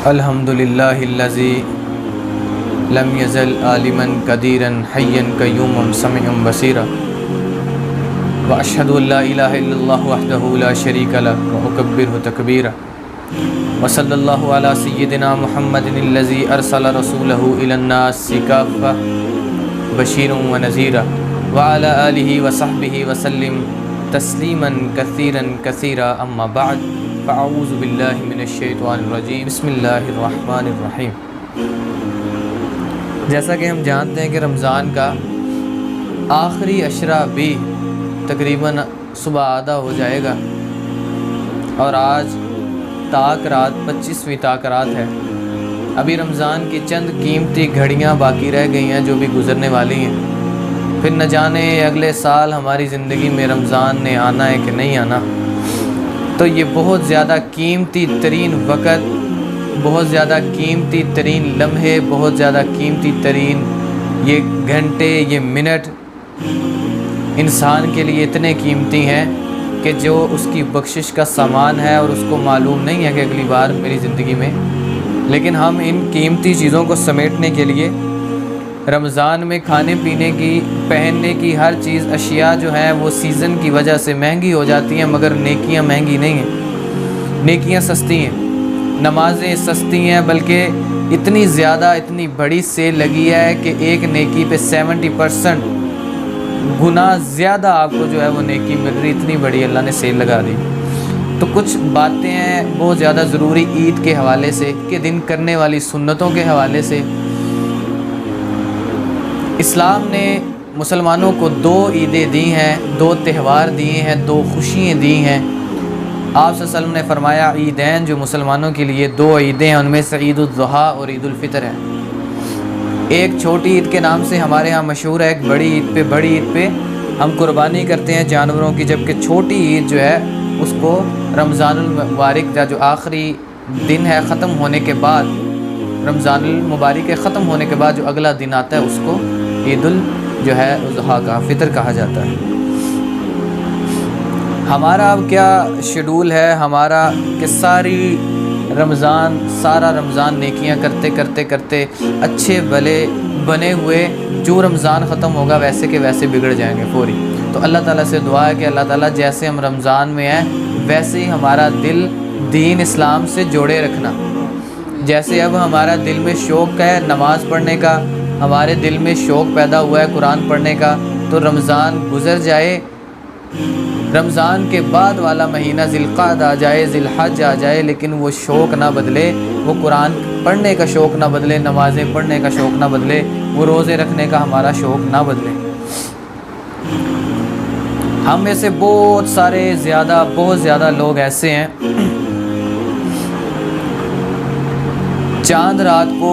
الحمد للہ الذی لم یزل عالما قدیرا حیا قیوما سمیعا بصیرا واشهد ان لا الہ الا اللہ وحدہ لا شریک لہ واکبرہ تکبیرا وصلی اللہ علی سیدنا محمد الذی ارسل رسولہ الی الناس کافۃ بشیرا ونذیرا وعلی آلہ وصحبہ وسلم تسلیما کثیرا کثیرا اما بعد فاعوذ باللہ من الشیطان الرجیم بسم اللہ الرحمن الرحیم۔ جیسا کہ ہم جانتے ہیں کہ رمضان کا آخری عشرہ بھی تقریباً صبح آدھا ہو جائے گا اور آج تاک رات 25ویں تاک رات ہے۔ ابھی رمضان کی چند قیمتی گھڑیاں باقی رہ گئی ہیں جو بھی گزرنے والی ہیں، پھر نہ جانے اگلے سال ہماری زندگی میں رمضان نے آنا ہے کہ نہیں آنا۔ تو یہ بہت زیادہ قیمتی ترین وقت، بہت زیادہ قیمتی ترین لمحے، بہت زیادہ قیمتی ترین یہ گھنٹے، یہ منٹ انسان کے لیے اتنے قیمتی ہیں کہ جو اس کی بخشش کا سامان ہے اور اس کو معلوم نہیں ہے کہ اگلی بار میری زندگی میں، لیکن ہم ان قیمتی چیزوں کو سمیٹنے کے لیے رمضان میں کھانے پینے کی، پہننے کی ہر چیز، اشیاء جو ہیں وہ سیزن کی وجہ سے مہنگی ہو جاتی ہیں، مگر نیکیاں مہنگی نہیں ہیں، نیکیاں سستی ہیں، نمازیں سستی ہیں، بلکہ اتنی زیادہ، اتنی بڑی سیل لگی ہے کہ ایک نیکی پہ 70% گنا زیادہ آپ کو جو ہے وہ نیکی مل رہی، اتنی بڑی اللہ نے سیل لگا دی۔ تو کچھ باتیں ہیں بہت زیادہ ضروری عید کے حوالے سے، کہ دن کرنے والی سنتوں کے حوالے سے۔ اسلام نے مسلمانوں کو 2 عیدیں دی ہیں، 2 تہوار دیے ہیں، 2 خوشیاں دی ہیں۔ آپ صلی اللہ علیہ وسلم نے فرمایا عیدین جو مسلمانوں کے لیے 2 عیدیں ہیں، ان میں سے عید الاضحیٰ اور عید الفطر ہے۔ ایک چھوٹی عید کے نام سے ہمارے ہاں مشہور ہے، ایک بڑی عید پہ ہم قربانی کرتے ہیں جانوروں کی، جبکہ چھوٹی عید جو ہے اس کو رمضان المبارک کا جو آخری دن ہے ختم ہونے کے بعد، رمضان المبارک کے ختم ہونے کے بعد جو اگلا دن آتا ہے اس کو عید جو ہے اضحیٰ کا فطر کہا جاتا ہے۔ ہمارا اب کیا شیڈول ہے ہمارا کہ سارا رمضان نیکیاں کرتے اچھے بھلے بنے ہوئے، جو رمضان ختم ہوگا ویسے کے ویسے بگڑ جائیں گے فوری۔ تو اللہ تعالیٰ سے دعا ہے کہ اللہ تعالیٰ جیسے ہم رمضان میں ہیں ویسے ہی ہمارا دل دین اسلام سے جوڑے رکھنا۔ جیسے اب ہمارا دل میں شوق ہے نماز پڑھنے کا، ہمارے دل میں شوق پیدا ہوا ہے قرآن پڑھنے کا، تو رمضان گزر جائے، رمضان کے بعد والا مہینہ ذی القعدہ آ جائے، ذی الحج آ جائے، لیکن وہ شوق نہ بدلے، وہ قرآن پڑھنے کا شوق نہ بدلے، نمازیں پڑھنے کا شوق نہ بدلے، وہ روزے رکھنے کا ہمارا شوق نہ بدلے۔ ہم میں سے بہت زیادہ لوگ ایسے ہیں چاند رات کو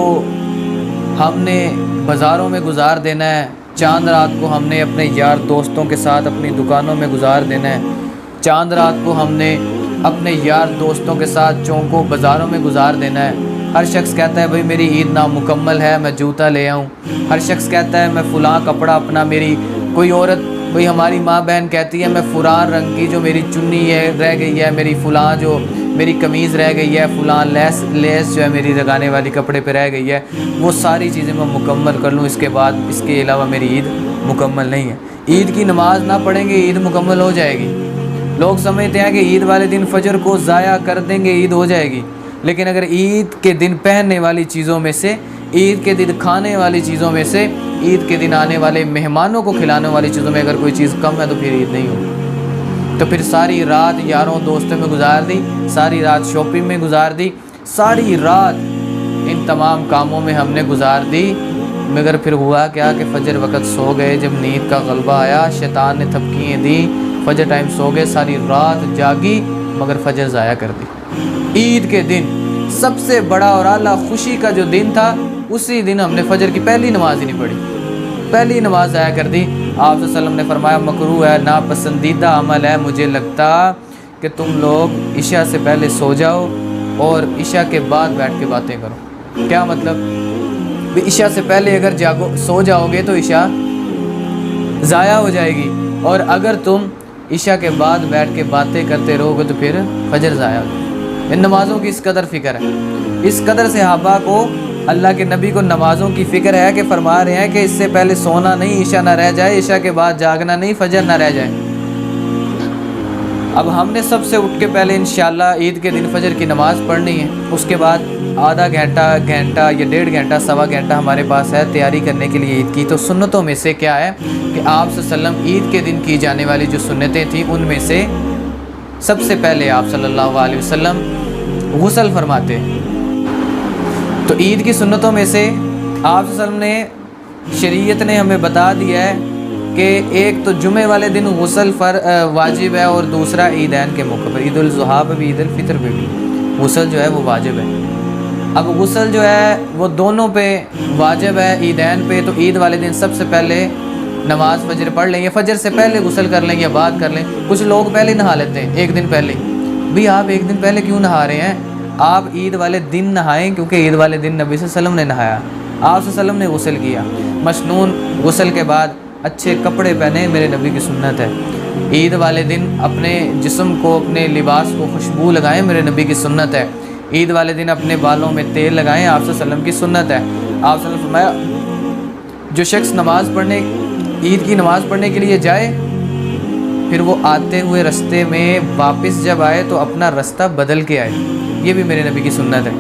ہم نے بازاروں میں گزار دینا ہے، چاند رات کو ہم نے اپنے یار دوستوں کے ساتھ اپنی دکانوں میں گزار دینا ہے، چاند رات کو ہم نے اپنے یار دوستوں کے ساتھ چوکوں بازاروں میں گزار دینا ہے۔ ہر شخص کہتا ہے بھائی میری عید نامکمل ہے، میں جوتا لے آؤں۔ ہر شخص کہتا ہے میں فلاں کپڑا اپنا، میری کوئی عورت، کوئی ہماری ماں بہن کہتی ہے میں فلاں رنگ کی جو میری چنی ہے رہ گئی ہے، میری فلاں جو میری قمیض رہ گئی ہے، فلاں لیس جو ہے میری لگانے والی کپڑے پہ رہ گئی ہے، وہ ساری چیزیں میں مکمل کر لوں، اس کے بعد اس کے علاوہ میری عید مکمل نہیں ہے۔ عید کی نماز نہ پڑھیں گے عید مکمل ہو جائے گی۔ لوگ سمجھتے ہیں کہ عید والے دن فجر کو ضائع کر دیں گے عید ہو جائے گی، لیکن اگر عید کے دن پہننے والی چیزوں میں سے، عید کے دن کھانے والی چیزوں میں سے، عید کے دن آنے والے مہمانوں کو کھلانے والی چیزوں میں اگر کوئی چیز کم ہے تو پھر عید نہیں ہوگی۔ تو پھر ساری رات یاروں دوستوں میں گزار دی، ساری رات شاپنگ میں گزار دی، ساری رات ان تمام کاموں میں ہم نے گزار دی، مگر پھر ہوا کیا کہ فجر وقت سو گئے، جب نیند کا غلبہ آیا شیطان نے تھپکیاں دی، فجر ٹائم سو گئے، ساری رات جاگی مگر فجر ضائع کر دی۔ عید کے دن سب سے بڑا اور اعلیٰ خوشی کا جو دن تھا، اسی دن ہم نے فجر کی پہلی نماز ہی نہیں پڑھی، پہلی نماز ضائع کر دی۔ آپ صلی اللہ علیہ وسلم نے فرمایا مکروہ ہے، ناپسندیدہ عمل ہے، مجھے لگتا کہ تم لوگ عشاء سے پہلے سو جاؤ اور عشاء کے بعد بیٹھ کے باتیں کرو۔ کیا مطلب؟ عشاء سے پہلے اگر سو جاؤ گے تو عشاء ضائع ہو جائے گی، اور اگر تم عشاء کے بعد بیٹھ کے باتیں کرتے رہو گے تو پھر فجر ضائع ہو جائے گی۔ ان نمازوں کی اس قدر فکر ہے، اس قدر صحابہ کو اللہ کے نبی کو نمازوں کی فکر ہے کہ فرما رہے ہیں کہ اس سے پہلے سونا نہیں، عشاء نہ رہ جائے، عشاء کے بعد جاگنا نہیں، فجر نہ رہ جائے۔ اب ہم نے سب سے اٹھ کے پہلے انشاءاللہ عید کے دن فجر کی نماز پڑھنی ہے، اس کے بعد آدھا گھنٹہ یا 1.5 گھنٹہ 1.25 گھنٹہ ہمارے پاس ہے تیاری کرنے کے لیے عید کی۔ تو سنتوں میں سے کیا ہے کہ آپ صلی اللہ علیہ وسلم عید کے دن کی جانے والی جو سنتیں تھیں ان میں سے سب سے پہلے آپ صلی اللہ علیہ وسلم غسل فرماتے ہیں۔ تو عید کی سنتوں میں سے آپ صلی اللہ علیہ وسلم نے شریعت نے ہمیں بتا دیا ہے کہ ایک تو جمعے والے دن غسل واجب ہے، اور دوسرا عیدین کے موقع پر، عید الاضحیٰ پہ بھی عید الفطر پہ بھی غسل جو ہے وہ واجب ہے۔ اب غسل جو ہے وہ دونوں پہ واجب ہے، عیدین پہ تو عید والے دن سب سے پہلے نماز فجر پڑھ لیں، یا فجر سے پہلے غسل کر لیں یا بعد کر لیں۔ کچھ لوگ پہلے نہا لیتے ہیں ایک دن پہلے، بھی آپ ایک دن پہلے کیوں نہا رہے ہیں؟ آپ عید والے دن نہائیں، کیونکہ عید والے دن نبی صلی اللہ علیہ وسلم نے نہایا، آپ صلی اللہ علیہ وسلم نے غسل کیا۔ مسنون غسل کے بعد اچھے کپڑے پہنے، میرے نبی کی سنت ہے۔ عید والے دن اپنے جسم کو، اپنے لباس کو خوشبو لگائیں، میرے نبی کی سنت ہے۔ عید والے دن اپنے بالوں میں تیل لگائیں، آپ صلی اللہ علیہ وسلم کی سنت ہے۔ آپ صلی اللہ علیہ وسلم فرمایا جو شخص نماز پڑھنے، عید کی نماز پڑھنے کے لیے جائے، پھر وہ آتے ہوئے رستے میں واپس جب آئے تو اپنا رستہ بدل کے آئے، یہ بھی میرے نبی کی سنت ہے۔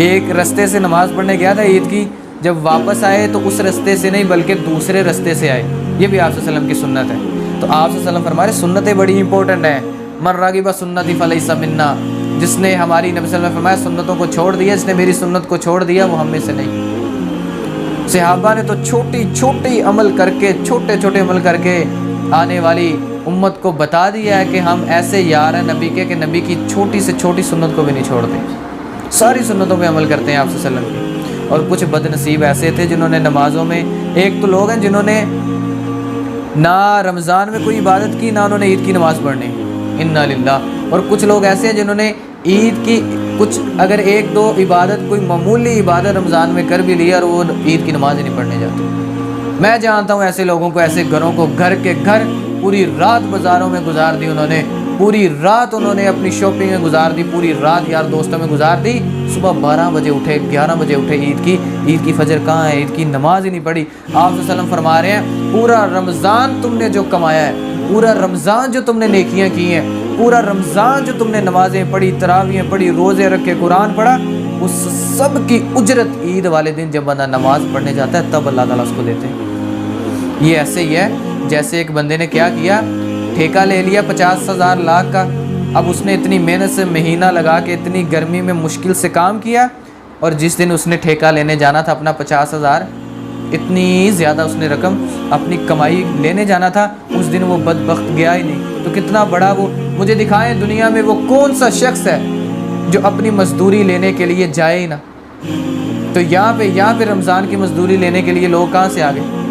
ایک رستے سے نماز پڑھنے گیا تھا عید کی، جب واپس آئے تو اس رستے سے نہیں بلکہ دوسرے رستے سے آئے، یہ بھی آپ صلی اللہ علیہ وسلم کی سنت ہے۔ تو آپ صلی اللہ علیہ وسلم فرما رہے سنتیں بڑی امپورٹنٹ ہیں۔ من راغب سنتی فلیس منا، جس نے ہماری نبی صلی اللہ علیہ وسلم فرمایا سنتوں کو چھوڑ دیا، جس نے میری سنت کو چھوڑ دیا وہ ہم میں سے نہیں۔ صحابہ نے تو چھوٹی چھوٹی عمل کر کے، چھوٹے چھوٹے عمل کر کے آنے والی امت کو بتا دیا ہے کہ ہم ایسے یار ہیں نبی کے کہ نبی کی چھوٹی سے چھوٹی سنت کو بھی نہیں چھوڑتے، ساری سنتوں پہ عمل کرتے ہیں آپ صلی اللہ علیہ وسلم کی۔ اور کچھ بد نصیب ایسے تھے جنہوں نے نمازوں میں، ایک تو لوگ ہیں جنہوں نے نہ رمضان میں کوئی عبادت کی، نہ انہوں نے عید کی نماز پڑھنی، انا للہ۔ اور کچھ لوگ ایسے ہیں جنہوں نے عید کی کچھ اگر ایک دو عبادت، کوئی معمولی عبادت رمضان میں کر بھی لیا اور وہ عید کی نماز ہی نہیں پڑھنے جاتے۔ میں جانتا ہوں ایسے لوگوں کو، ایسے گھروں کو، گھر کے گھر پوری رات بازاروں میں گزار دی انہوں نے، پوری رات انہوں نے اپنی شاپنگ میں گزار دی، پوری رات یار دوستوں میں گزار دی، صبح 12 بجے اٹھے، 11 بجے اٹھے، عید کی فجر کہاں ہے، عید کی نماز ہی نہیں پڑھی۔ آپ صلی اللہ علیہ وسلم فرما رہے ہیں پورا رمضان تم نے جو کمایا ہے، پورا رمضان جو تم نے نیکیاں کی ہیں، پورا رمضان جو تم نے نمازیں پڑھی، تراویحیں پڑھی، روزے رکھے، قرآن پڑھا، اس سب کی اجرت عید والے دن جب بندہ نماز پڑھنے جاتا ہے تب اللہ تعالیٰ اس کو دیتے ہیں۔ یہ ایسے ہی ہے جیسے ایک بندے نے کیا کیا، ٹھیکہ لے لیا 50,000 لاکھ کا، اب اس نے اتنی محنت سے مہینہ لگا کے اتنی گرمی میں مشکل سے کام کیا، اور جس دن اس نے ٹھیکہ لینے جانا تھا اپنا 50,000، اتنی زیادہ اس نے رقم اپنی کمائی لینے جانا تھا، اس دن وہ بدبخت گیا ہی نہیں۔ تو کتنا بڑا وہ، مجھے دکھائیں دنیا میں وہ کون سا شخص ہے جو اپنی مزدوری لینے کے لیے جائے ہی نہ۔ تو یہاں پہ رمضان کی مزدوری لینے کے لیے لوگ کہاں سے آ گئے؟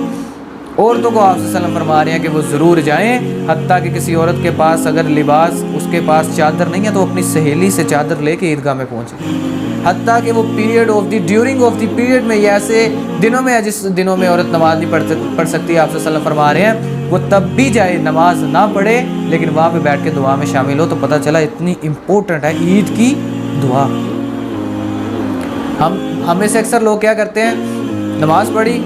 عورتوں کو آپ صلی اللہ علیہ وسلم فرما رہے ہیں کہ وہ ضرور جائیں، حتیٰ کہ کسی عورت کے پاس اگر لباس، اس کے پاس چادر نہیں ہے تو اپنی سہیلی سے چادر لے کے عیدگاہ میں پہنچے، حتیٰ کہ وہ ڈیورنگ آف دی پیریڈ میں، یہ ایسے دنوں میں ہے جس دنوں میں عورت نماز نہیں پڑھ سکتی، آپ صلی اللہ علیہ وسلم فرما رہے ہیں وہ تب بھی جائے، نماز نہ پڑھے لیکن وہاں پہ بیٹھ کے دعا میں شامل ہو۔ تو پتہ چلا اتنی امپورٹنٹ ہے عید کی دعا۔ ہم میں سے اکثر لوگ کیا کرتے ہیں، نماز پڑھی،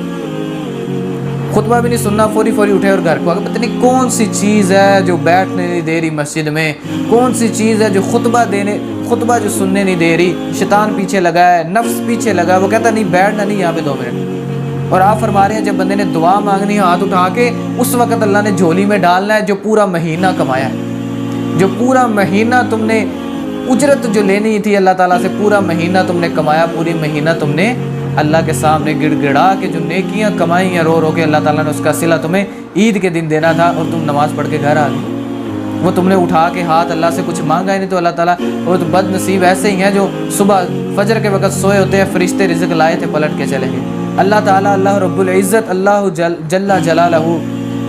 خطبہ بھی نہیں سننا، فوری اٹھے اور گھر کو آگے، پتہ نہیں کون سی چیز ہے جو بیٹھنے نہیں دے رہی مسجد میں، کون سی چیز ہے جو خطبہ جو سننے نہیں دے رہی، شیطان پیچھے لگا ہے، نفس پیچھے لگا ہے، وہ کہتا نہیں بیٹھنا نہیں یہاں پہ 2 منٹ۔ اور آپ فرما رہے ہیں جب بندے نے دعا مانگنی ہے ہاتھ اٹھا کے، اس وقت اللہ نے جھولی میں ڈالنا ہے جو پورا مہینہ کمایا ہے، جو پورا مہینہ تم نے اجرت جو لینی تھی اللہ تعالیٰ سے، پورا مہینہ تم نے کمایا، پوری مہینہ تم نے اللہ کے سامنے گڑ گڑا کے جو نیکیاں کمائی ہیں رو کے، اللہ تعالیٰ نے اس کا صلہ تمہیں عید کے دن دینا تھا، اور تم نماز پڑھ کے گھر آ گئے۔ وہ تم نے اٹھا کے ہاتھ اللہ سے کچھ مانگا ہی نہیں، تو اللہ تعالیٰ، وہ تو بد نصیب ایسے ہی ہیں جو صبح فجر کے وقت سوئے ہوتے ہیں، فرشتے رزق لائے تھے پلٹ کے چلے گئے۔ اللہ تعالیٰ، اللہ رب العزت، اللہ جل جلالہ،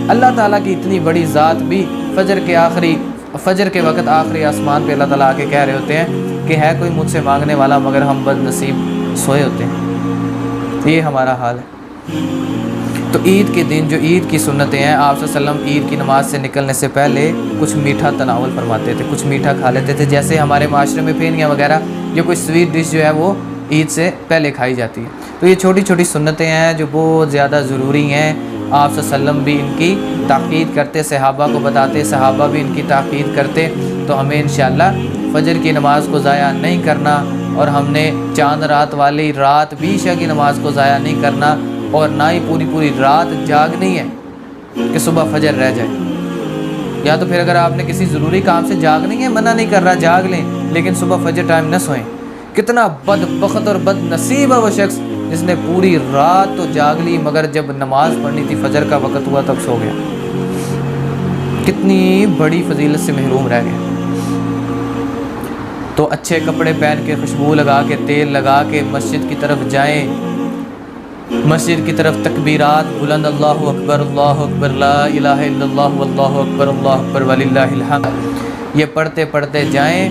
اللہ تعالیٰ کی اتنی بڑی ذات بھی فجر کے وقت آخری آسمان پہ اللہ تعالیٰ آ کے کہہ رہے ہوتے ہیں کہ ہے کوئی مجھ سے مانگنے والا، مگر ہم بد نصیب سوئے ہوتے ہیں۔ یہ ہمارا حال ہے۔ تو عید کے دن جو عید کی سنتیں ہیں، آپ صلی اللہ علیہ وسلم عید کی نماز سے نکلنے سے پہلے کچھ میٹھا تناول فرماتے تھے، کچھ میٹھا کھا لیتے تھے، جیسے ہمارے معاشرے میں پھینیاں وغیرہ یا کوئی سویٹ ڈش جو ہے وہ عید سے پہلے کھائی جاتی ہے۔ تو یہ چھوٹی چھوٹی سنتیں ہیں جو بہت زیادہ ضروری ہیں۔ آپ صلی اللہ علیہ وسلم بھی ان کی تاکید کرتے، صحابہ کو بتاتے، صحابہ بھی ان کی تاکید کرتے۔ تو ہمیں انشاءاللہ فجر کی نماز کو ضائع نہیں کرنا، اور ہم نے چاند رات والی رات بھی عشاء کی نماز کو ضائع نہیں کرنا، اور نہ ہی پوری رات جاگنی ہے کہ صبح فجر رہ جائے۔ یا تو پھر اگر آپ نے کسی ضروری کام سے جاگنی ہے، منع نہیں کر رہا، جاگ لیں، لیکن صبح فجر ٹائم نہ سوئیں۔ کتنا بدبخت اور بد نصیب ہے وہ شخص جس نے پوری رات تو جاگ لی، مگر جب نماز پڑھنی تھی، فجر کا وقت ہوا، تب سو گیا۔ کتنی بڑی فضیلت سے محروم رہ گیا۔ تو اچھے کپڑے پہن کے، خوشبو لگا کے، تیل لگا کے مسجد کی طرف جائیں، مسجد کی طرف تکبیرات بلند، اللہ اکبر لا الہ الا اللہ واللہ اکبر وللہ الحمد، یہ پڑھتے پڑھتے جائیں۔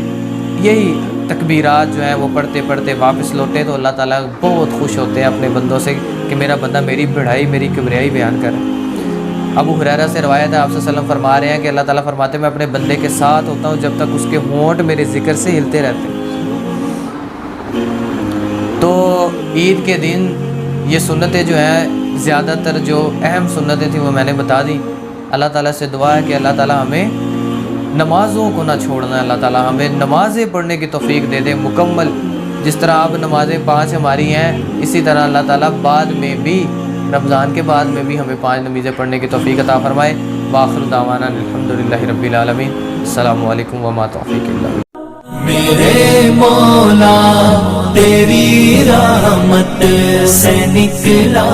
یہی تکبیرات جو ہیں وہ پڑھتے پڑھتے واپس لوٹیں، تو اللہ تعالیٰ بہت خوش ہوتے ہیں اپنے بندوں سے کہ میرا بندہ میری بڑھائی، میری کبریائی بیان کرے۔ ابو ہریرہ سے روایت ہے، آپ صلی اللہ علیہ وسلم فرما رہے ہیں کہ اللہ تعالیٰ فرماتے ہیں میں اپنے بندے کے ساتھ ہوتا ہوں جب تک اس کے ہونٹ میرے ذکر سے ہلتے رہتے ہیں۔ تو عید کے دن یہ سنتیں جو ہیں، زیادہ تر جو اہم سنتیں تھیں وہ میں نے بتا دیں۔ اللہ تعالیٰ سے دعا ہے کہ اللہ تعالیٰ ہمیں نمازوں کو نہ چھوڑنا ہے، اللہ تعالیٰ ہمیں نمازیں پڑھنے کی توفیق دے دے مکمل، جس طرح اب نمازیں 5 ہماری ہیں، اسی طرح اللہ تعالیٰ بعد میں بھی، رمضان کے بعد میں بھی ہمیں 5 نمازیں پڑھنے کی توفیق عطا فرمائے۔ وآخر دعوانا الحمدللہ رب العالمین۔ السلام علیکم وما توفیق الا باللہ۔ میرے مولا تیری رحمت سے نکلا